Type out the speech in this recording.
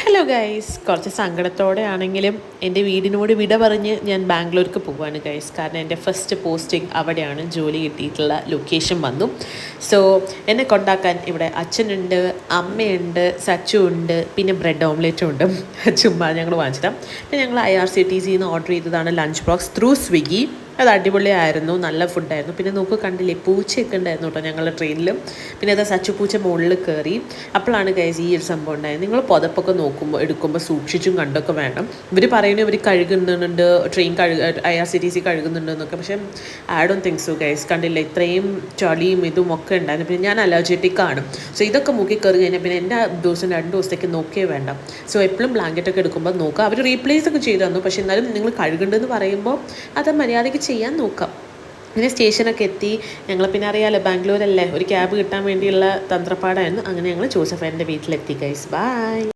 Hello guys, കുറച്ച് സങ്കടത്തോടെ ആണെങ്കിലും എൻ്റെ വീടിനോട് വിട പറഞ്ഞ് ഞാൻ ബാംഗ്ലൂർക്ക് പോവാണ് ഗൈസ്. കാരണം എൻ്റെ ഫസ്റ്റ് പോസ്റ്റിംഗ് അവിടെയാണ്, ജോലി കിട്ടിയിട്ടുള്ള ലൊക്കേഷൻ വന്നു. സോ എന്നെ കൊണ്ടാക്കാൻ ഇവിടെ അച്ഛനുണ്ട്, അമ്മയുണ്ട്, സച്ചു ഉണ്ട്, പിന്നെ ബ്രെഡ് ഓംലെറ്റും ഉണ്ട്. ചുമ്മാ ഞങ്ങൾ വാങ്ങിച്ചിട്ടാം. പിന്നെ ഞങ്ങൾ IRCTCന്ന് ഓർഡർ ചെയ്തതാണ് ലഞ്ച് ബോക്സ് ത്രൂ സ്വിഗ്ഗി. അത് അടിപൊളിയായിരുന്നു, നല്ല ഫുഡായിരുന്നു. പിന്നെ നോക്കൂ, കണ്ടില്ലേ, പൂച്ചയൊക്കെ ഉണ്ടായിരുന്നു കേട്ടോ ഞങ്ങളുടെ ട്രെയിനിലും. പിന്നെ അത് സച്ചുപൂച്ച മുകളിൽ കയറി. അപ്പോഴാണ് ഗൈസ് ഈ ഒരു സംഭവം ഉണ്ടായത്. നിങ്ങൾ പുതപ്പൊക്കെ എടുക്കുമ്പോൾ സൂക്ഷിച്ചും കണ്ടൊക്കെ വേണം. ഇവർ പറയുന്നത് ഇവർ കഴുകുന്നുണ്ട്, ട്രെയിൻ IRCTC കഴുകുന്നുണ്ടെന്നൊക്കെ. പക്ഷേ I don't think so guys. കണ്ടില്ല, ഇത്രയും ചളിയും ഇതും ഒക്കെ ഉണ്ടായിരുന്നു. പിന്നെ ഞാൻ അലർജറ്റിക്കാണ്. സോ ഇതൊക്കെ മൂക്കി കയറി കഴിഞ്ഞാൽ പിന്നെ എൻ്റെ ദിവസം 2 ദിവസത്തേക്ക് നോക്കിയേ വേണ്ട. സോ എപ്പോഴും ബ്ലാങ്കറ്റൊക്കെ എടുക്കുമ്പോൾ നോക്കുക. അവർ റീപ്ലേസ് ഒക്കെ ചെയ്തു തന്നു, പക്ഷേ എന്നാലും നിങ്ങൾ കഴുകുന്നുണ്ടെന്ന് പറയുമ്പോൾ അത് മര്യാദയ്ക്ക് ചെയ്യാൻ നോക്കാം. അങ്ങനെ സ്റ്റേഷനൊക്കെ എത്തി. ഞങ്ങൾ പിന്നെ അറിയാമല്ലോ, ബാംഗ്ലൂരല്ലേ, ഒരു ക്യാബ് കിട്ടാൻ വേണ്ടിയുള്ള തന്ത്രപ്പാടായിരുന്നു. അങ്ങനെ ഞങ്ങൾ ജോസഫേൻ്റെ വീട്ടിലെത്തി ഗൈസ്. ബൈ.